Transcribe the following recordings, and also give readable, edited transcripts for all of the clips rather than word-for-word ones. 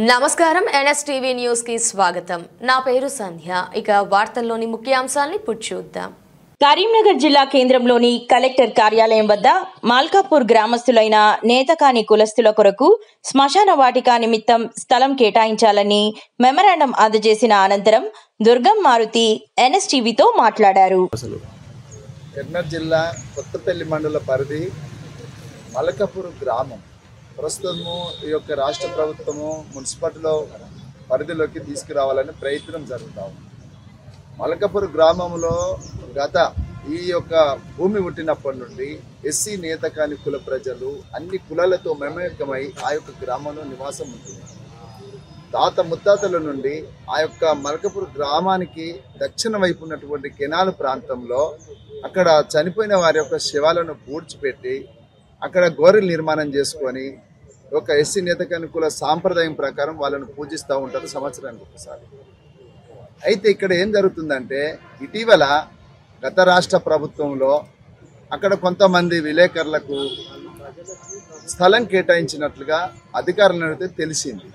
నమస్కారం NSTV news కి స్వాగతం. నా పేరు సంధ్య. ఇక వార్తల్లోని ముఖ్యాంశాలను చూద్దాం. కరీంనగర్ జిల్లా కేంద్రంలోని కలెక్టర్ కార్యాలయం వద్ద మాల్కాపూర్ గ్రామస్తులైన నేతకాని కులస్తుల కొరకు శ్మశాన వాటిక నిమిత్తం స్థలం కేటాయించాలని మెమరాండం అందజేసిన అనంతరం దుర్గం మారుతి ఎన్ఎస్టీవీతో మాట్లాడారు. కరీంనగర్ జిల్లా కొత్తపల్లి మండల పరిధి మల్కాపూర్ గ్రామం ప్రస్తుతము ఈ యొక్క రాష్ట్ర ప్రభుత్వము మున్సిపాలిటీలో పరిధిలోకి తీసుకురావాలని ప్రయత్నం జరుగుతూ ఉంది. మల్కాపూర్ గ్రామంలో గత ఈ యొక్క భూమి పుట్టినప్పటి నుండి ఎస్సీ నేతకాని కుల ప్రజలు అన్ని కులాలతో మమేకమై ఆ యొక్క గ్రామంలో నివాసం ఉంటుంది. తాత ముత్తాతల నుండి ఆ యొక్క మల్కాపూర్ గ్రామానికి దక్షిణ వైపు ఉన్నటువంటి కెనాల్ ప్రాంతంలో అక్కడ చనిపోయిన వారి యొక్క శవాలను పూడ్చిపెట్టి అక్కడ గోరెలు నిర్మాణం చేసుకొని ఒక ఎస్సీ నేతకాని కుల సాంప్రదాయం ప్రకారం వాళ్ళను పూజిస్తూ ఉంటారు సంవత్సరానికి ఒకసారి. అయితే ఇక్కడ ఏం జరుగుతుందంటే ఇటీవల గత రాష్ట్ర ప్రభుత్వంలో అక్కడ కొంతమంది విలేకరులకు స్థలం కేటాయించినట్లుగా అధికారులను అడిగితే తెలిసింది.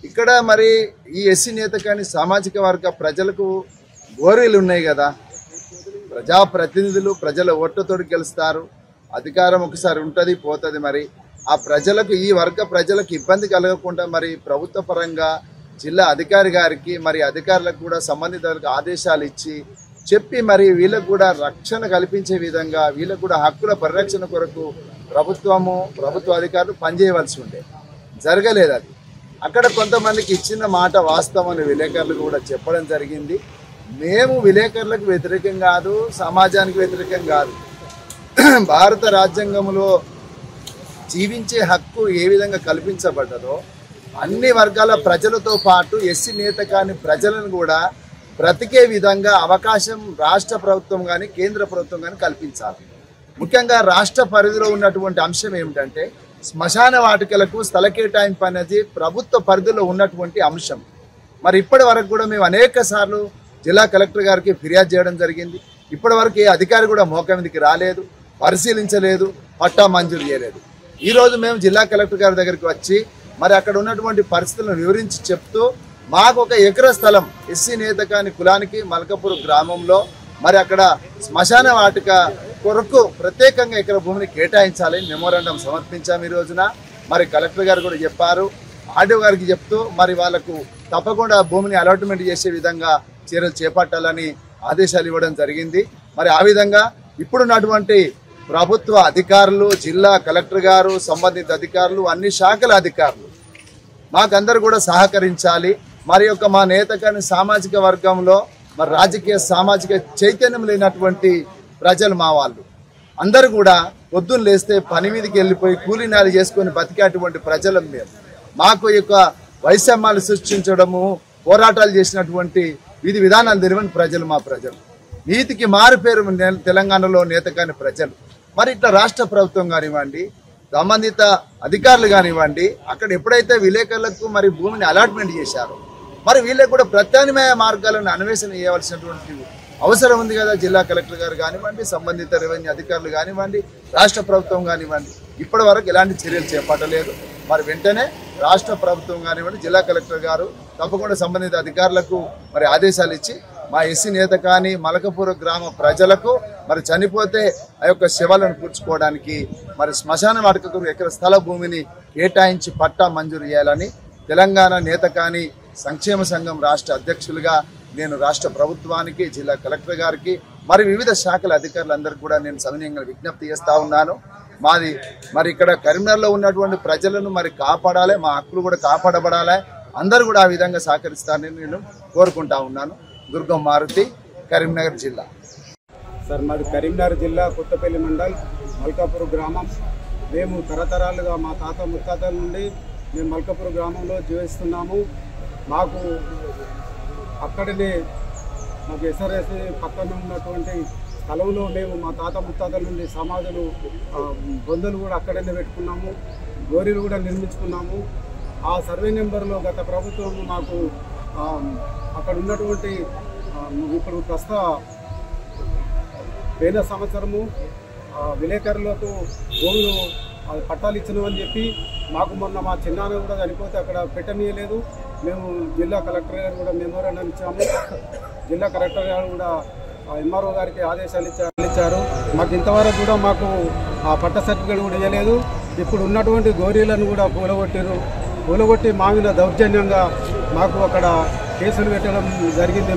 ఇక్కడ మరి ఈ ఎస్సీ నేతకాని సామాజిక వర్గ ప్రజలకు గోరీలు ఉన్నాయి కదా, ప్రజాప్రతినిధులు ప్రజల ఓట్లతోటి గెలుస్తారు, అధికారం ఒకసారి ఉంటుంది పోతుంది. మరి ఆ ప్రజలకు ఈ వర్గ ప్రజలకు ఇబ్బంది కలగకుండా మరి ప్రభుత్వ పరంగా జిల్లా అధికారి గారికి మరి అధికారులకు కూడా సంబంధితులకు ఆదేశాలు ఇచ్చి చెప్పి మరి వీళ్ళకు కూడా రక్షణ కల్పించే విధంగా వీళ్ళకు కూడా హక్కుల పరిరక్షణ కొరకు ప్రభుత్వ అధికారులు పనిచేయవలసి ఉండే జరగలేదు. అది అక్కడ కొంతమందికి ఇచ్చిన మాట వాస్తవం విలేకరులు కూడా చెప్పడం జరిగింది. మేము విలేకరులకు వ్యతిరేకం కాదు, సమాజానికి వ్యతిరేకం కాదు. భారత రాజ్యాంగంలో జీవించే హక్కు ఏ విధంగా కల్పించబడ్డదో అన్ని వర్గాల ప్రజలతో పాటు ఎస్సీ నేతకాని ప్రజలను కూడా బ్రతికే విధంగా అవకాశం రాష్ట్ర ప్రభుత్వం కానీ కేంద్ర ప్రభుత్వం కానీ కల్పించాలి. ముఖ్యంగా రాష్ట్ర పరిధిలో ఉన్నటువంటి అంశం ఏమిటంటే శ్మశాన వాటికలకు స్థల కేటాయింపు అనేది ప్రభుత్వ పరిధిలో ఉన్నటువంటి అంశం. మరి ఇప్పటి వరకు కూడా మేము అనేక సార్లు జిల్లా కలెక్టర్ గారికి ఫిర్యాదు చేయడం జరిగింది. ఇప్పటి వరకు ఏ అధికారి కూడా మోకా మీదకి రాలేదు, పరిశీలించలేదు, పట్టా మంజూరు చేయలేదు. ఈరోజు మేము జిల్లా కలెక్టర్ గారి దగ్గరికి వచ్చి మరి అక్కడ ఉన్నటువంటి పరిస్థితులను వివరించి చెప్తూ మాకు ఒక ఎకరా స్థలం ఎస్సీ నేతకాని కులానికి మల్కాపూర్ గ్రామంలో మరి అక్కడ శ్మశాన వాటిక కొరకు ప్రత్యేకంగా ఎకరా భూమిని కేటాయించాలని మెమోరాండం సమర్పించాము. ఈ రోజున మరి కలెక్టర్ గారు కూడా చెప్పారు, ఆర్డీఓ గారికి చెప్తూ మరి వాళ్లకు తప్పకుండా భూమిని అలాట్మెంట్ చేసే విధంగా చర్యలు చేపట్టాలని ఆదేశాలు ఇవ్వడం జరిగింది. మరి ఆ విధంగా ఇప్పుడున్నటువంటి ప్రభుత్వ అధికారులు, జిల్లా కలెక్టర్ గారు, సంబంధిత అధికారులు, అన్ని శాఖల అధికారులు మాకందరూ కూడా సహకరించాలి. మరి యొక్క మా నేతకాని సామాజిక వర్గంలో మరి రాజకీయ సామాజిక చైతన్యం లేనటువంటి ప్రజలు మా వాళ్ళు అందరూ కూడా పొద్దున్న లేస్తే పని మీదకి వెళ్ళిపోయి కూలీనాలు చేసుకొని బతికేటువంటి ప్రజలం మేము. మాకు యొక్క వైషమ్యాలు సృష్టించడము, పోరాటాలు చేసినటువంటి విధి విధానాలు తెలియని ప్రజలు మా ప్రజలు. నీతికి మారుపేరు తెలంగాణలో నేతకాని ప్రజలు. మరి ఇట్లా రాష్ట్ర ప్రభుత్వం కానివ్వండి, సంబంధిత అధికారులు కానివ్వండి, అక్కడ ఎప్పుడైతే విలేకరులకు మరి భూమిని అలాట్మెంట్ చేశారో మరి వీళ్ళకి కూడా ప్రత్యామ్నాయ మార్గాలను అన్వేషణ చేయవలసినటువంటి అవసరం ఉంది కదా. జిల్లా కలెక్టర్ గారు కానివ్వండి, సంబంధిత రెవెన్యూ అధికారులు కానివ్వండి, రాష్ట్ర ప్రభుత్వం కానివ్వండి, ఇప్పటి వరకు ఎలాంటి చర్యలు చేపట్టలేదు. మరి వెంటనే రాష్ట్ర ప్రభుత్వం కానివ్వండి, జిల్లా కలెక్టర్ గారు తప్పకుండా సంబంధిత అధికారులకు మరి ఆదేశాలు ఇచ్చి మా ఎస్సీ నేతకాని మల్కాపూర్ గ్రామ ప్రజలకు మరి చనిపోతే ఆ యొక్క శవాలను పూడ్చుకోవడానికి మరి శ్మశాన వాటికకు ఎకరా స్థల భూమిని కేటాయించి పట్టా మంజూరు చేయాలని తెలంగాణ నేతకాని సంక్షేమ సంఘం రాష్ట్ర అధ్యక్షులుగా నేను రాష్ట్ర ప్రభుత్వానికి, జిల్లా కలెక్టర్ గారికి మరి వివిధ శాఖల అధికారులందరికీ కూడా నేను సవినయంగా విజ్ఞప్తి చేస్తూ ఉన్నాను. మాది మరి ఇక్కడ కరీంనగర్లో ఉన్నటువంటి ప్రజలను మరి కాపాడాలి, మా హక్కులు కూడా కాపాడబడాలి, అందరూ కూడా ఆ విధంగా సహకరిస్తారని నేను కోరుకుంటా ఉన్నాను. దుర్గం మారుతి, కరీంనగర్ జిల్లా. సార్ మాది కరీంనగర్ జిల్లా కొత్తపల్లి మండల్ మల్కాపూర్ గ్రామం. మేము తరతరాలుగా మా తాత ముత్తాతల నుండి మేము మల్కాపూర్ గ్రామంలో జీవిస్తున్నాము. మాకు అక్కడనే మాకు ఎస్ఆర్ఎస్ పక్కన ఉన్నటువంటి స్థలంలో మేము మా తాత ముత్తాతల నుండి సమాధులు బొందలు కూడా అక్కడనే పెట్టుకున్నాము, గోరీలు కూడా నిర్మించుకున్నాము. ఆ సర్వే నెంబర్లో గత ప్రభుత్వం మాకు అక్కడ ఉన్నటువంటి ఇప్పుడు ప్రస్తుత పోయిన సంవత్సరము విలేకరులకు భూములు పట్టాలు ఇచ్చినామని చెప్పి మాకు మొన్న మా చిన్నాన్న కూడా చనిపోతే అక్కడ పెట్టనీయలేదు. మేము జిల్లా కలెక్టర్ గారు కూడా మెమోరాండం ఇచ్చాము. జిల్లా కలెక్టర్ గారు కూడా ఎంఆర్ఓ గారికి ఆదేశాలు ఇచ్చారు. మాకు ఇంతవరకు కూడా మాకు ఆ పట్ట సర్టిఫికేట్ కూడా ఇవ్వలేదు. ఇప్పుడు ఉన్నటువంటి గోరీలను కూడా కూలగొట్టి మా మీద దౌర్జన్యంగా మాకు అక్కడ కేసులు పెట్టడం జరిగింది.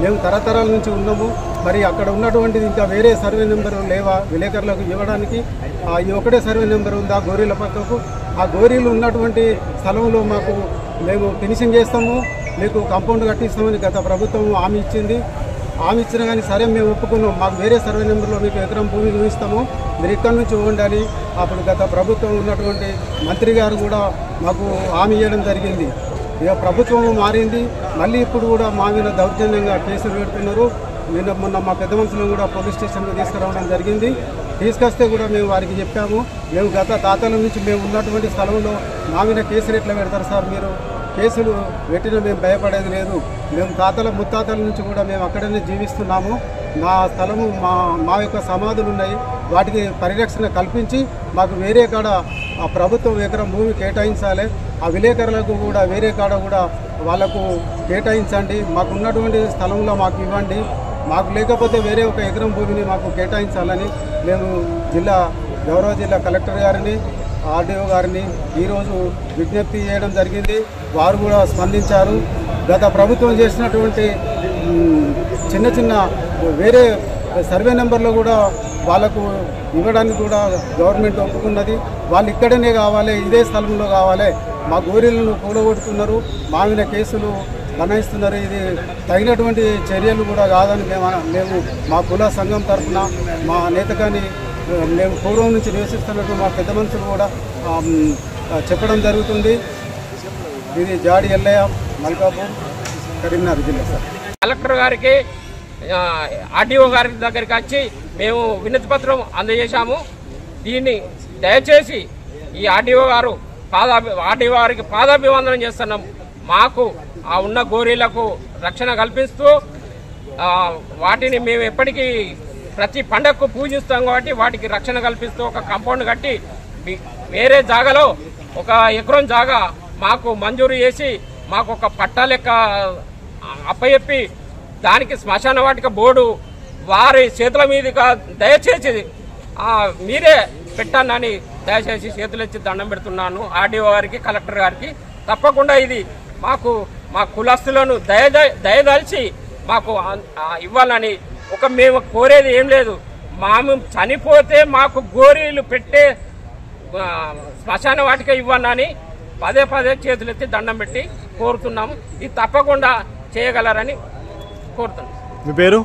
మేము తరతరాల నుంచి ఉన్నాము. మరి అక్కడ ఉన్నటువంటిది ఇంకా వేరే సర్వే నెంబర్ లేవా విలేకరులకు ఇవ్వడానికి? ఈ ఒకటే సర్వే నెంబర్ ఉందా గోరీల పక్కకు? ఆ గోరీలు ఉన్నటువంటి స్థలంలో మేము ఫినిషింగ్ చేస్తాము, మీకు కాంపౌండ్ కట్టిస్తామని గత ప్రభుత్వం హామీ ఇచ్చింది. హామీ ఇచ్చినా కానీ సరే మేము ఒప్పుకున్నాం, మాకు వేరే సర్వే నెంబర్లో మీకు ఎకరం భూమి చూపిస్తాము, మీరు ఇక్కడి నుంచి ఉండాలి. అప్పుడు గత ప్రభుత్వం ఉన్నటువంటి మంత్రి గారు కూడా మాకు హామీ ఇవ్వడం జరిగింది. ఇక ప్రభుత్వం మారింది, మళ్ళీ ఇప్పుడు కూడా మా మీద దౌర్జన్యంగా కేసులు పెడుతున్నారు. మొన్న మా పెద్ద మనుషులను కూడా పోలీస్ స్టేషన్కి తీసుకురావడం జరిగింది. తీసుకొస్తే కూడా మేము వారికి చెప్పాము, మేము గత తాతల నుంచి మేము ఉన్నటువంటి స్థలంలో మా మీద కేసులు ఎట్లా పెడతారు సార్? మీరు కేసులు పెట్టినా మేము భయపడేది లేదు. మేము తాతల ముత్తాతల నుంచి కూడా మేము అక్కడనే జీవిస్తున్నాము. మా స్థలము మా యొక్క సమాధులు ఉన్నాయి, వాటికి పరిరక్షణ కల్పించి మాకు వేరే కాడ ఆ ప్రభుత్వం ఎకరం భూమి కేటాయించాలి. ఆ విలేకరులకు కూడా వేరే కాడ కూడా వాళ్ళకు కేటాయించండి, మాకు ఉన్నటువంటి స్థలంలో మాకు ఇవ్వండి, మాకు లేకపోతే వేరే ఒక ఎకరం భూమిని మాకు కేటాయించాలని మేము గౌరవ జిల్లా కలెక్టర్ గారిని ఆర్డీఓ గారిని ఈరోజు విజ్ఞప్తి చేయడం జరిగింది. వారు కూడా స్పందించారు. గత ప్రభుత్వం చేసినటువంటి చిన్న వేరే సర్వే నెంబర్లో కూడా వాళ్ళకు ఇవ్వడానికి కూడా గవర్నమెంట్ ఒప్పుకున్నది. వాళ్ళు ఇక్కడనే కావాలి, ఇదే స్థలంలో కావాలి, మా గోరీలను కూలగొడుతున్నారు, మా మీద కేసులు బనాయిస్తున్నారు, ఇది తగినటువంటి చర్యలు కూడా కాదని మేము మా కుల సంఘం తరఫున మా నేతగాని మేము పూర్వం నుంచి నివసిస్తున్నట్టు మా పెద్ద మనుషులు కూడా చెప్పడం జరుగుతుంది. ఇది జాడి ఎల్లయ్య, మల్కాపూర్, కరీంనగర్ జిల్లా. సార్ కలెక్టర్ గారికి ఆర్డీఓ గారి దగ్గరికి వచ్చి మేము వినతి పత్రం అందజేశాము. దీన్ని దయచేసి ఈ ఆర్డీఓ గారికి పాదాభివందనం చేస్తున్నాం. మాకు ఆ ఉన్న గోరీలకు రక్షణ కల్పిస్తూ వాటిని మేము ఎప్పటికీ ప్రతి పండగకు పూజిస్తాం కాబట్టి వాటికి రక్షణ కల్పిస్తూ ఒక కాంపౌండ్ కట్టి వేరే జాగాలో ఒక ఎకరం జాగా మాకు మంజూరు చేసి మాకు ఒక పట్టా లెక్క అప్పచెప్పి దానికి శ్మశాన వాటిక బోర్డు వారి చేతుల మీదుగా దయచేసి మీరే పెట్టానని దయచేసి చేతులెచ్చి దండం పెడుతున్నాను ఆర్డీఓ గారికి, కలెక్టర్ గారికి. తప్పకుండా ఇది మాకు మా కులస్తులను దయదలిచి మాకు ఇవ్వాలని మేము కోరేది ఏం లేదు. మేము చనిపోతే మాకు గోరీలు పెట్టే శ్మశాన వాటిక ఇవ్వనని పదే చేతులెత్తి దండం పెట్టి కోరుతున్నాము. ఇది తప్పకుండా చేయగలరని కోరుతున్నాం. మీ పేరు?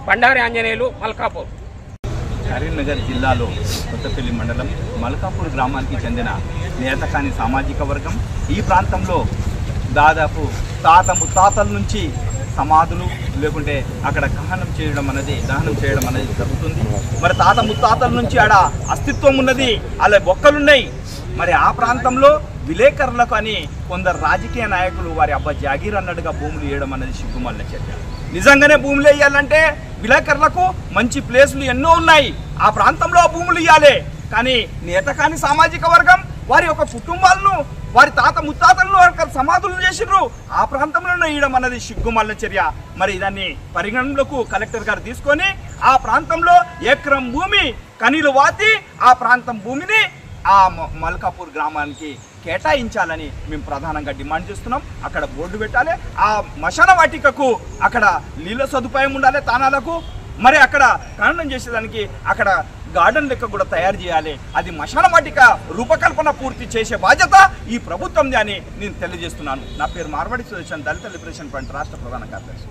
బండారి ఆంజనేయులు, మల్కాపూర్. కరీంనగర్ జిల్లాలో కొత్తపల్లి మండలం మల్కాపూర్ గ్రామానికి చెందిన నేతకాని సామాజిక వర్గం ఈ ప్రాంతంలో దాదాపు తాత ముత్తాతల నుంచి సమాధులు లేకుంటే అక్కడ దహనం చేయడం అనేది జరుగుతుంది. మరి తాత ముత్తాతల నుంచి ఆడ అస్తిత్వం ఉన్నది, అలా బొక్కలున్నాయి. మరి ఆ ప్రాంతంలో విలేకరులకు అని కొందరు రాజకీయ నాయకులు వారి అబ్బా జాగీర్ అన్నట్టుగా భూములు ఇవ్వడం అనేది సిగ్గుమాలిన చర్య. నిజంగానే భూములు వేయాలంటే విలేకరులకు మంచి ప్లేసులు ఎన్నో ఉన్నాయి, ఆ ప్రాంతంలో భూములు ఇవ్వాలి. కానీ నేతకాని సామాజిక వర్గం వారి యొక్క కుటుంబాలను, వారి తాత ముత్తాతలను సమాధులు చేసిర్రు, ఆ ప్రాంతంలోనే ఇవ్వడం అన్నది సిగ్గుమాలిన చర్య. మరి దాన్ని పరిగణనలోకి కలెక్టర్ గారు తీసుకొని ఆ ప్రాంతంలో ఎకరం భూమి కనీలు వాతి ఆ ప్రాంతం భూమిని ఆ మల్కాపూర్ గ్రామానికి కేటాయించాలని మేము ప్రధానంగా డిమాండ్ చేస్తున్నాం. అక్కడ బోర్డు పెట్టాలి, ఆ మశాన వాటికకు అక్కడ నీళ్ళ సదుపాయం ఉండాలి తానాలకు. మరి అక్కడ ఖననం చేసేదానికి అక్కడ గార్డెన్ లెక్క కూడా తయారు చేయాలి. అది మశాన వాటిక రూపకల్పన పూర్తి చేసే బాధ్యత ఈ ప్రభుత్వంది అని నేను తెలియజేస్తున్నాను. నా పేరు మార్వాడి సుదర్శన్, దళిత లిబరేషన్ ఫ్రంట్ రాష్ట్ర ప్రధాన కార్యదర్శి.